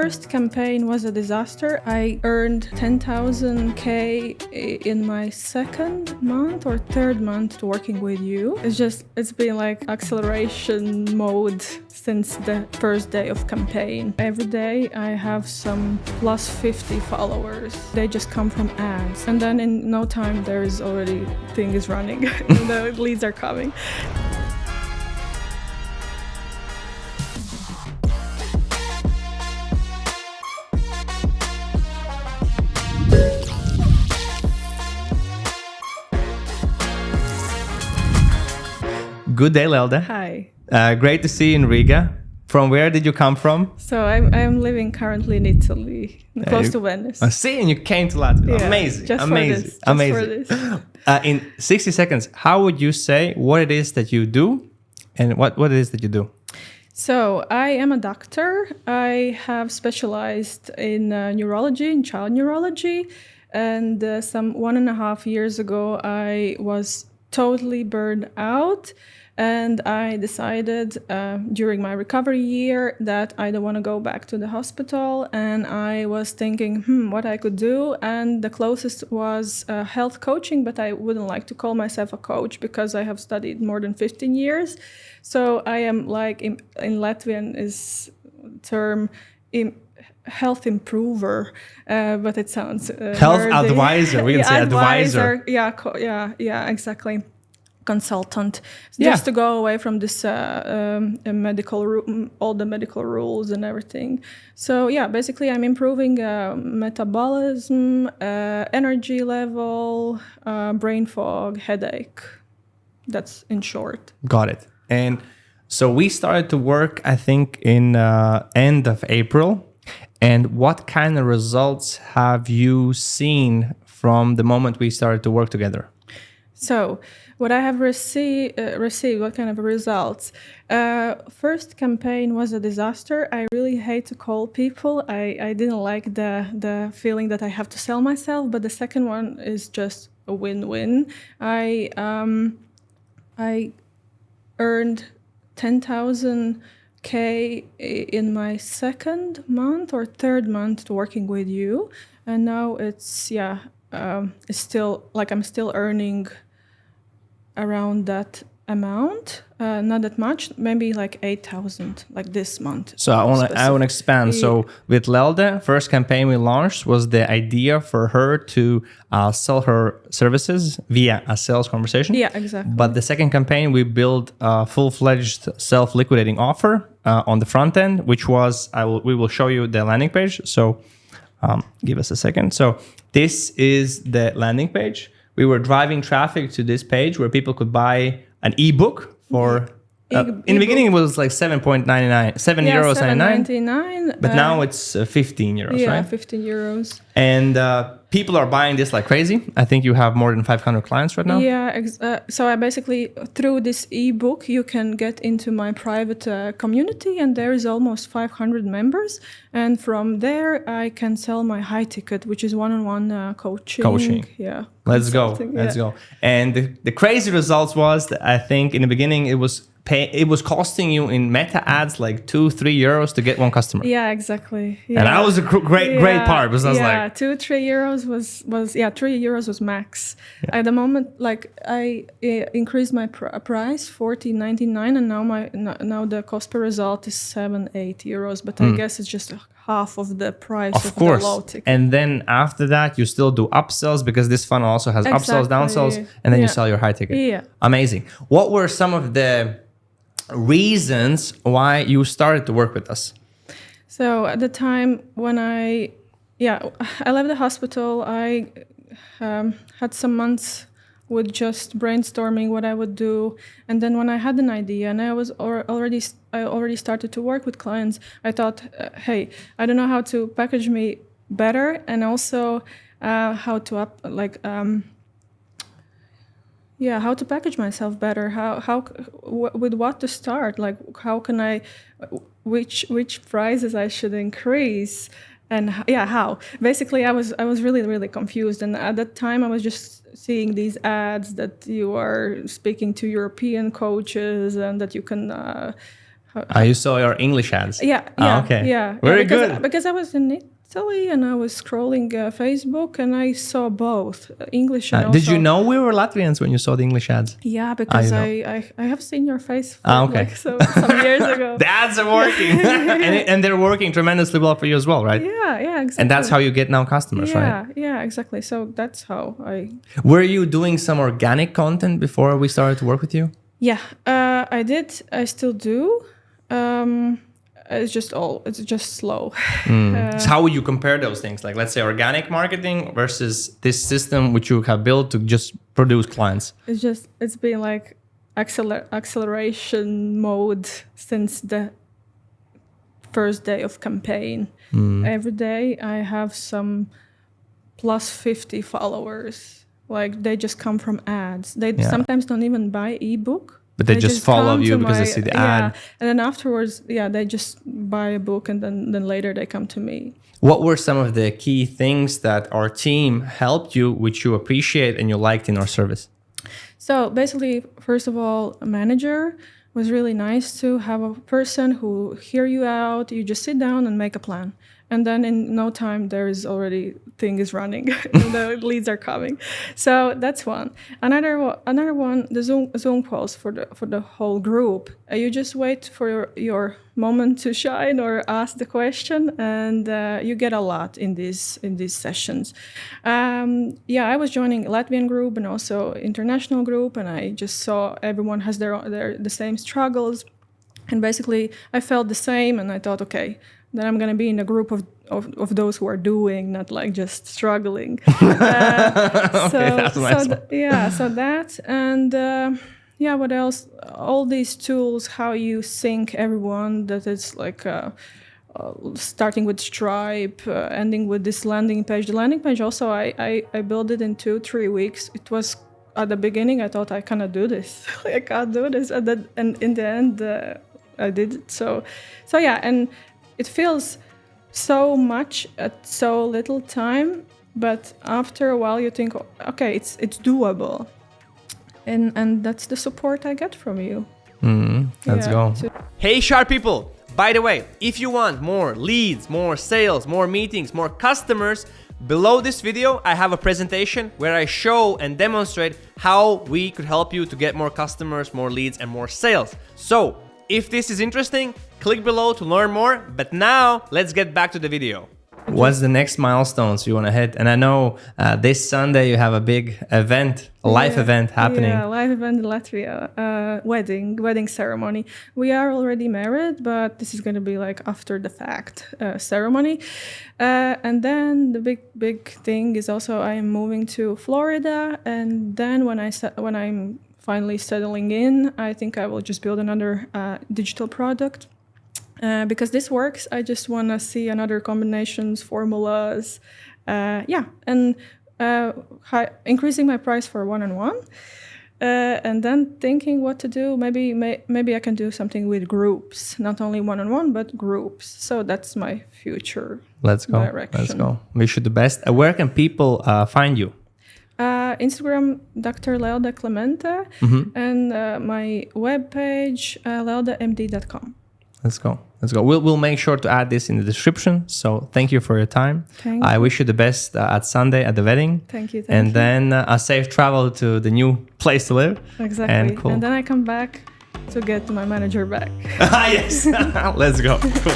first campaign was a disaster. I earned 10,000 K in my second month or third month working with you. It's been like acceleration mode since the first day of campaign. Every day I have some plus 50 followers. They just come from ads. And then in no time there is already thing is running. The leads are coming. Good day, Lelde. Hi. Great to see you in Riga. From where did you come from? So I'm living currently in Italy, close to Venice. I see, and you came to Latvia. Yeah, amazing, just amazing, for amazing. this. In 60 seconds, how would you say what it is that you do, and what it is that you do? So I am a doctor. I have specialized in neurology, in child neurology, and some 1.5 years ago I was totally burned out. And I decided during my recovery year that I don't want to go back to the hospital. And I was thinking, what I could do. And the closest was health coaching, but I wouldn't like to call myself a coach because I have studied more than 15 years. So I am like, in Latvian is term, health improver, but it sounds health nerdy. Advisor. We can say advisor. Yeah, exactly. Consultant, just to go away from this all the medical rules and everything. So yeah, basically I'm improving metabolism, energy level, brain fog, headache. That's in short. Got it. And so we started to work, I think, in end of April. And what kind of results have you seen from the moment we started to work together? So what I have received, what kind of results? First campaign was a disaster. I really hate to call people. I didn't like the feeling that I have to sell myself, but the second one is just a win-win. I earned 10,000 K in my second month or third month working with you, and now it's still like I'm still earning around that amount, not that much, maybe like 8,000 like this month. So I want to expand. So with Lelde, first campaign we launched was the idea for her to sell her services via a sales conversation. Yeah, exactly. But the second campaign we built a full-fledged self-liquidating offer on the front end, which was we will show you the landing page. So give us a second. So this is the landing page. We were driving traffic to this page where people could buy an ebook for. In the beginning, it was like 7.99, €7.99. But now it's 15 euros, right? Yeah, 15 euros. And people are buying this like crazy. I think you have more than 500 clients right now. Yeah, so I basically, through this ebook, you can get into my private community, and there is almost 500 members. And from there, I can sell my high ticket, which is one-on-one coaching. Yeah. Let's go. And the crazy results was that I think in the beginning, it was costing you in meta ads like €2-3 to get one customer. Yeah, exactly. Yeah. And that was a great part because I was like, 2-3 euros was €3 was max. At the moment, like I increased my price $14.99, and now the cost per result is 7-8 euros. But I guess it's just half of the price of the low ticket. And then after that, you still do upsells because this funnel also has upsells, downsells, and then you sell your high ticket. Yeah. Amazing. What were some of the reasons why you started to work with us? So at the time when I left the hospital, I had some months with just brainstorming what I would do. And then when I had an idea and I already started to work with clients, I thought, hey, I don't know how to package me better, and also how to how to package myself better, with what to start, like how can I, which prices I should increase, and how. Basically, I was really, really confused, and at that time I was just seeing these ads that you are speaking to European coaches and that you can You saw your English ads. Yeah. Okay. Yeah. Very because, good. Because I was in Italy and I was scrolling Facebook and I saw both English and also. Did you know we were Latvians when you saw the English ads? Yeah, because I have seen your face for some years ago. That's working. and they're working tremendously well for you as well, right? Yeah, exactly. And that's how you get now customers, right? Yeah, exactly. So that's how I... Were you doing some organic content before we started to work with you? Yeah, I did. I still do. It's just slow. So how would you compare those things? Like, let's say organic marketing versus this system which you have built to just produce clients. It's been like acceleration mode since the first day of campaign. Every day I have some plus 50 followers. Like they just come from ads. They sometimes don't even buy ebook. But they just follow you because they see the ad. Yeah, and then afterwards, they just buy a book and then later they come to me. What were some of the key things that our team helped you, which you appreciate and you liked in our service? So basically, first of all, a manager was really nice to have a person who hear you out. You just sit down and make a plan. And then in no time, there is already thing is running and the leads are coming. So that's one. Another one, the Zoom calls for the whole group. You just wait for your moment to shine or ask the question, and you get a lot in these sessions. I was joining Latvian group and also international group, and I just saw everyone has the same struggles, and basically I felt the same, and I thought, okay, then I'm going to be in a group of those who are doing, not like just struggling. Okay, that's nice. So that, and what else? All these tools, how you sync everyone, that it's like starting with Stripe, ending with this landing page. The landing page also, I built it in 2-3 weeks. It was, at the beginning, I thought I cannot do this. I can't do this. And in the end, I did it. So and it feels so much at so little time, but after a while you think, okay, it's doable, and that's the support I get from you. Let's go. Hey, sharp people! By the way, if you want more leads, more sales, more meetings, more customers, below this video I have a presentation where I show and demonstrate how we could help you to get more customers, more leads, and more sales. So if this is interesting, click below to learn more. But now let's get back to the video. What's the next milestones you want to hit? And I know this Sunday you have a big event, a live event happening. Yeah, live event in Latvia, wedding ceremony. We are already married, but this is going to be like after the fact ceremony. And then the big thing is also I am moving to Florida, and then when I'm finally settling in, I think I will just build another digital product. Because this works, I just want to see another combinations, formulas, and increasing my price for one-on-one, and then thinking what to do. Maybe I can do something with groups, not only one-on-one, but groups. So that's my future. Let's go. Direction. Let's go. Wish you the best. Where can people find you? Instagram, Dr. Lelde Clemente, and my webpage, leldemd.com. Let's go. We'll make sure to add this in the description. So thank you for your time. I wish you the best at Sunday at the wedding. Thank you. And then a safe travel to the new place to live. Exactly. And cool. And then I come back to get my manager back. Yes. Let's go. Cool.